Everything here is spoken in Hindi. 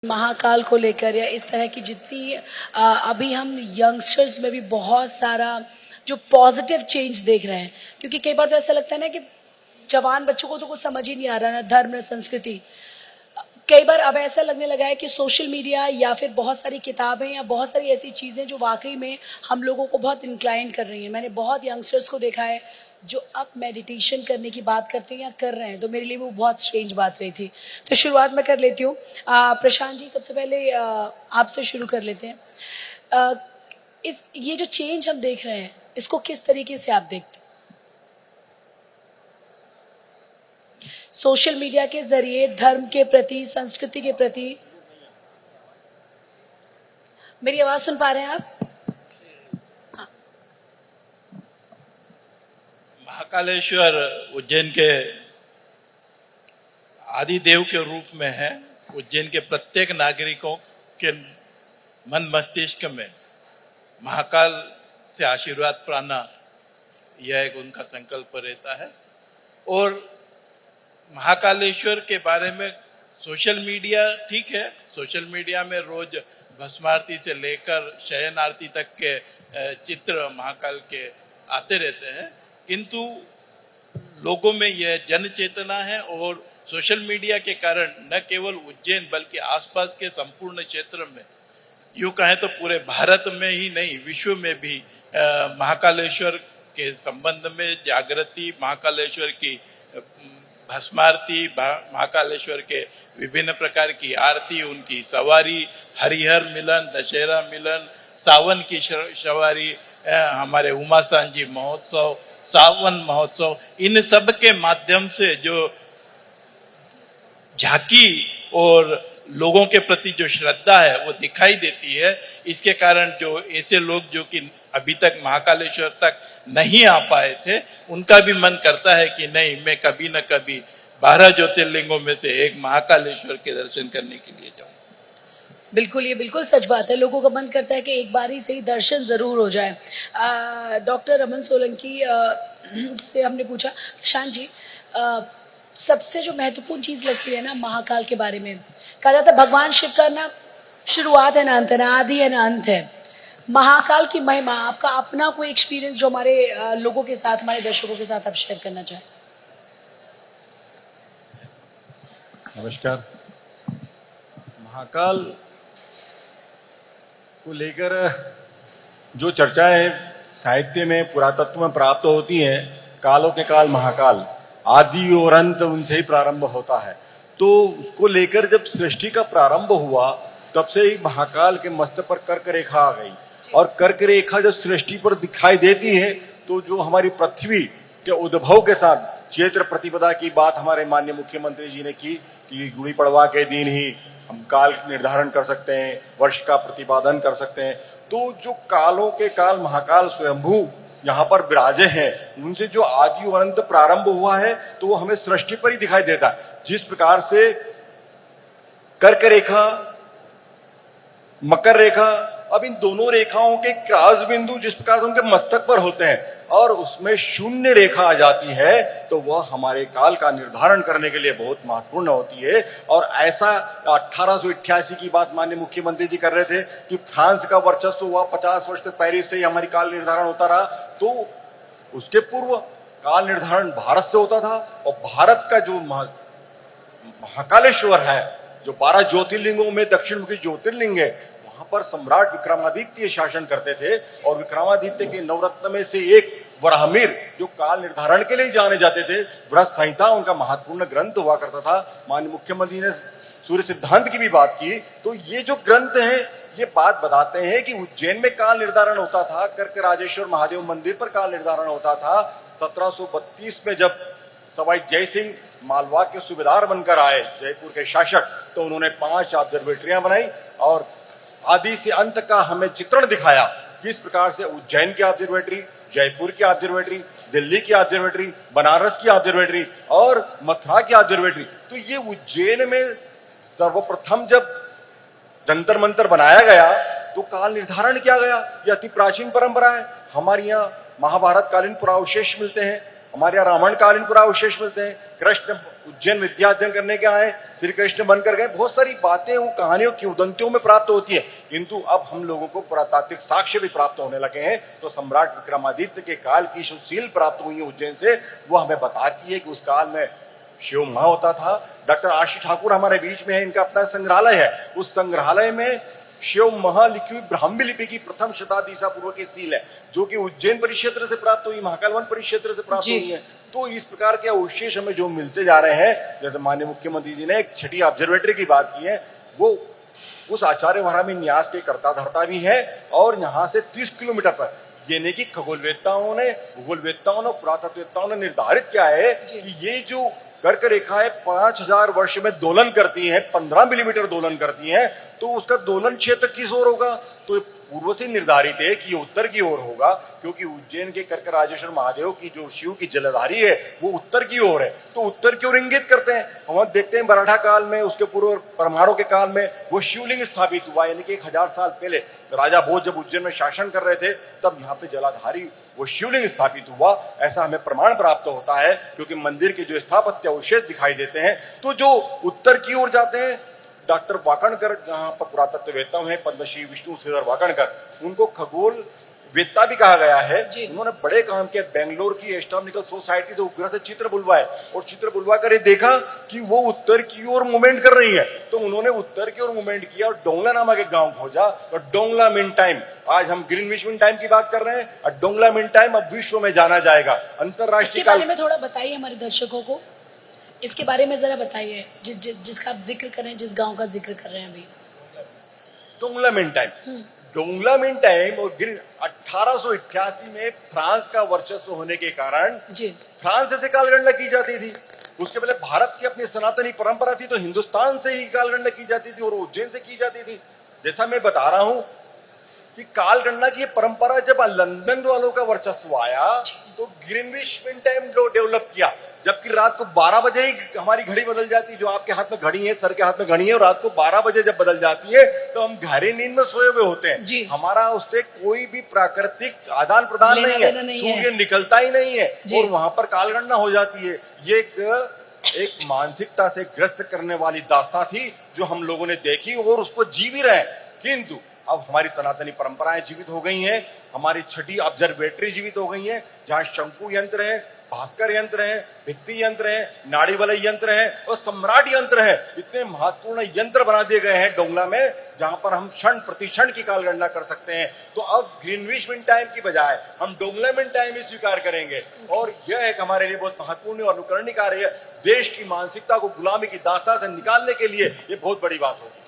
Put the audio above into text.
महाकाल को लेकर या इस तरह की जितनी अभी हम यंगस्टर्स में भी बहुत सारा जो पॉजिटिव चेंज देख रहे हैं, क्योंकि कई बार तो ऐसा लगता है ना कि जवान बच्चों को तो कुछ समझ ही नहीं आ रहा, ना धर्म ना संस्कृति। कई बार अब ऐसा लगने लगा है कि सोशल मीडिया या फिर बहुत सारी किताबें या बहुत सारी ऐसी चीजें जो वाकई में हम लोगों को बहुत इंक्लाइन कर रही हैं। मैंने बहुत यंगस्टर्स को देखा है जो अब मेडिटेशन करने की बात करते हैं या कर रहे हैं, तो मेरे लिए वो बहुत स्ट्रेंज बात रही थी। तो शुरुआत मैं कर लेती हूँ। प्रशांत जी, सबसे पहले आपसे शुरू कर लेते हैं। ये जो चेंज हम देख रहे हैं, इसको किस तरीके से आप देखते हैं? सोशल मीडिया के जरिए धर्म के प्रति, संस्कृति के प्रति। मेरी आवाज सुन पा रहे हैं आप? हाँ। महाकालेश्वर उज्जैन के आदिदेव के रूप में है। उज्जैन के प्रत्येक नागरिकों के मन मस्तिष्क में महाकाल से आशीर्वाद पाना, यह एक उनका संकल्प रहता है। और महाकालेश्वर के बारे में सोशल मीडिया, ठीक है, सोशल मीडिया में रोज भस्मारती से लेकर शयन आरती तक के चित्र महाकाल के आते रहते हैं, किंतु लोगों में यह जन चेतना है। और सोशल मीडिया के कारण न केवल उज्जैन बल्कि आसपास के संपूर्ण क्षेत्र में, यूं कहें तो पूरे भारत में ही नहीं, विश्व में भी महाकालेश्वर के संबंध में जागृति, महाकालेश्वर की भस्मारती, महाकालेश्वर के विभिन्न प्रकार की आरती, उनकी सवारी, हरिहर मिलन, दशहरा मिलन, सावन की सवारी, हमारे उमा सांझी महोत्सव, सावन महोत्सव, इन सब के माध्यम से जो झांकी और लोगों के प्रति जो श्रद्धा है वो दिखाई देती है। इसके कारण जो ऐसे लोग जो कि अभी तक महाकालेश्वर तक नहीं आ पाए थे, उनका भी मन करता है कि नहीं, मैं कभी न कभी 12 ज्योतिर्लिंगों में से एक महाकालेश्वर के दर्शन करने के लिए जाऊं। बिल्कुल, ये बिल्कुल सच बात है। लोगों का मन करता है कि एक बारी से ही दर्शन जरूर हो जाए। डॉक्टर रमन सोलंकी से हमने पूछा, प्रशांत जी, सबसे जो महत्वपूर्ण चीज लगती है ना महाकाल के बारे में, कहा जाता है भगवान शिव का ना शुरुआत है ना अंत है, ना आदि है ना अंत है। महाकाल की महिमा, आपका अपना कोई एक्सपीरियंस जो हमारे लोगों के साथ, हमारे दर्शकों के साथ आप शेयर करना चाहें? नमस्कार। महाकाल को लेकर जो चर्चाएं साहित्य में, पुरातत्व में प्राप्त होती हैं, कालों के काल महाकाल, आदि और अंत उनसे ही प्रारंभ होता है। तो उसको लेकर जब सृष्टि का प्रारंभ हुआ, तब से ही महाकाल के मस्तक पर कर्क रेखा आ गई। और कर्क रेखा जब सृष्टि पर दिखाई देती है, तो जो हमारी पृथ्वी के उद्भव के साथ क्षेत्र प्रतिपदा की बात हमारे माननीय मुख्यमंत्री जी ने की कि गुड़ी पड़वा के दिन ही हम काल निर्धारण कर सकते हैं, वर्ष का प्रतिपादन कर सकते हैं। तो जो कालों के काल महाकाल स्वयंभू यहाँ पर विराजे हैं, उनसे जो आदि और अंत प्रारंभ हुआ है, तो वो हमें सृष्टि पर ही दिखाई देता है। जिस प्रकार से कर्क रेखा, मकर रेखा, अब इन दोनों रेखाओं के क्रॉस बिंदु जिस प्रकार से उनके मस्तक पर होते हैं और उसमें शून्य रेखा आ जाती है, तो वह हमारे काल का निर्धारण करने के लिए बहुत महत्वपूर्ण होती है। और ऐसा 1888 की बात माननीय मुख्यमंत्री जी कर रहे थे कि फ्रांस का वर्चस्व हुआ, 50 वर्ष तक पेरिस से ही हमारी काल निर्धारण होता रहा। तो उसके पूर्व काल निर्धारण भारत से होता था। और भारत का जो महाकालेश्वर है, जो 12 ज्योतिर्लिंगों में दक्षिण मुखी ज्योतिर्लिंग है, वहां पर सम्राट विक्रमादित्य शासन करते थे। और विक्रमादित्य के नवरत्न में से एक वराहमिहिर, जो काल निर्धारण के लिए जाने जाते थे, व्रत संहिता उनका महत्वपूर्ण ग्रंथ हुआ करता था। माननीय मुख्यमंत्री ने सूर्य सिद्धांत की भी बात की। तो ये जो ग्रंथ हैं, ये बात बताते हैं कि उज्जैन में काल निर्धारण होता था, कर्क राजेश्वर महादेव मंदिर पर काल निर्धारण होता था। 1732 में जब सवाई जय सिंह मालवा के सूबेदार बनकर आए, जयपुर के शासक, तो उन्होंने 5 ऑब्जर्वेटरियां बनाई और आदि से अंत का हमें चित्रण दिखाया। किस प्रकार से उज्जैन की ऑब्जर्वेटरी, जयपुर की ऑब्जर्वेटरी, दिल्ली की ऑब्जर्वेटरी, बनारस की ऑब्जर्वेटरी और मथुरा की ऑब्जर्वेटरी। तो ये उज्जैन में सर्वप्रथम जब जंतर मंतर बनाया गया, तो काल निर्धारण किया गया। यह अति प्राचीन परंपरा है। हमारे यहाँ महाभारत कालीन पुरावशेष मिलते हैं, हमारे यहाँ रामायण कालीन पुरावशेष मिलते हैं, कृष्ण उज्जैन विद्या अध्ययन करने के आए, श्री कृष्ण बनकर गए, बहुत सारी बातें वो कहानियों की उदंतियों में प्राप्त होती है। किंतु अब हम लोगों को पुरातात्विक साक्ष्य भी प्राप्त होने लगे हैं। तो सम्राट विक्रमादित्य के काल की जो सील प्राप्त हुई है उज्जैन से, वो हमें बताती है कि उस काल में शिव महा होता था। डॉक्टर आशीष ठाकुर हमारे बीच में है, इनका अपना संग्रहालय है। उस संग्रहालय में शिव महा लिखी हुई ब्राह्मी लिपि की प्रथम शताब्दी ईसा पूर्व की सील है, जो कि उज्जैन परिक्षेत्र से प्राप्त हुई, महाकाल वन परिक्षेत्र से प्राप्त हुई है। तो इस प्रकार के अवशेष हमें जो मिलते जा रहे हैं, जैसे माननीय मुख्यमंत्री जी ने एक छठी ऑब्जर्वेटरी की बात की है, वो उस आचार्य वराहमिहिर न्यास के कर्ता धर्ता भी है। और यहाँ से 30 किलोमीटर पर, यानी कि खगोलवेत्ताओं ने, भूगोलवेत्ताओं ने, पुरातत्ववेत्ताओं ने निर्धारित किया है कि ये जो कर्क रेखा है 5000 वर्ष में दोलन करती है, 15 मिलीमीटर दोलन करती है, तो उसका दोलन क्षेत्र किस ओर होगा? तो पूर्व से निर्धारित है कि ये उत्तर की ओर होगा, क्योंकि उज्जैन के कर्क राजेश्वर महादेव की जो शिव की जलधारी है वो उत्तर की ओर है। तो उत्तर की ओर इंगित करते हैं। हम देखते हैं मराठा काल में, उसके पूर्व परमाणु के काल में वो शिवलिंग स्थापित हुआ, यानी कि 1000 साल पहले राजा भोज जब उज्जैन में शासन कर रहे थे, तब यहाँ पे जलाधारी वो शिवलिंग स्थापित हुआ, ऐसा हमें प्रमाण प्राप्त होता है, क्योंकि मंदिर के जो स्थापत्य अवशेष दिखाई देते हैं। तो जो उत्तर की ओर जाते हैं, डॉक्टर वाकणकर जहां पर पुरातत्ववेत्ता हैं, पद्मश्री विष्णु श्रीधर वाकणकर, उनको खगोल वेत्ता भी कहा गया है। उन्होंने बड़े काम किए। बेंगलोर की एस्ट्रोनॉमिकल सोसाइटी से उपग्रह से चित्र बुलवाए और चित्र बुलवा कर ये देखा कि वो उत्तर की ओर मूवमेंट कर रही है। तो उन्होंने उत्तर की ओर मूवमेंट किया और डोंगला नामक एक गांव खोजा, और डोंगला मीन टाइम, आज हम ग्रीनविच मीन टाइम की बात कर रहे हैं, और डोंगला मीन टाइम अब विश्व में जाना जाएगा। अंतरराष्ट्रीय इसके बारे में थोड़ा बताइए हमारे दर्शकों को, इसके बारे में जरा बताइए, जिसका आप जिक्र कर रहे हैं, जिस गांव का जिक्र कर रहे हैं अभी। Dongla mean time, Dongla mean time और 1888 में फ्रांस का वर्चस्व होने के कारण फ्रांस से कालगणना की जाती थी। उसके पहले भारत की अपनी सनातनी परंपरा थी, तो हिंदुस्तान से ही कालगणना की जाती थी और उज्जैन से की जाती थी। जैसा मैं बता रहा हूं कि कालगणना की परंपरा जब लंदन वालों का वर्चस्व आया, तो ग्रीनविच मीन टाइम डेवलप किया, जबकि रात को 12 बजे ही हमारी घड़ी बदल जाती है। जो आपके हाथ में घड़ी है, सर के हाथ में घड़ी है, और रात को 12 बजे जब बदल जाती है तो हम गहरी नींद में सोए हुए होते हैं। हमारा उससे कोई भी प्राकृतिक आदान प्रदान नहीं है, सूर्य निकलता ही नहीं है, और वहां पर कालगणना हो जाती है। ये एक मानसिकता से ग्रस्त करने वाली दास्तां थी जो हम लोगों ने देखी और उसको जी भी रहे। किंतु अब हमारी सनातनी परंपराएं जीवित हो गई हैं, हमारी छठी ऑब्जर्वेटरी जीवित हो गई है, जहां शंकु यंत्र है, भास्कर यंत्र है, भित्ति यंत्र है, नाड़ी वलय यंत्र है और सम्राट यंत्र है। इतने महत्वपूर्ण यंत्र बना दिए गए हैं डोंगला में, जहां पर हम क्षण प्रति क्षण की कालगणना कर सकते हैं। तो अब ग्रीनविच मीन टाइम की बजाय हम डोंगला मीन टाइम ही स्वीकार करेंगे, और यह एक हमारे लिए बहुत महत्वपूर्ण और अनुकरणीय कार्य है। देश की मानसिकता को गुलामी की दास्तां से निकालने के लिए ये बहुत बड़ी बात होगी।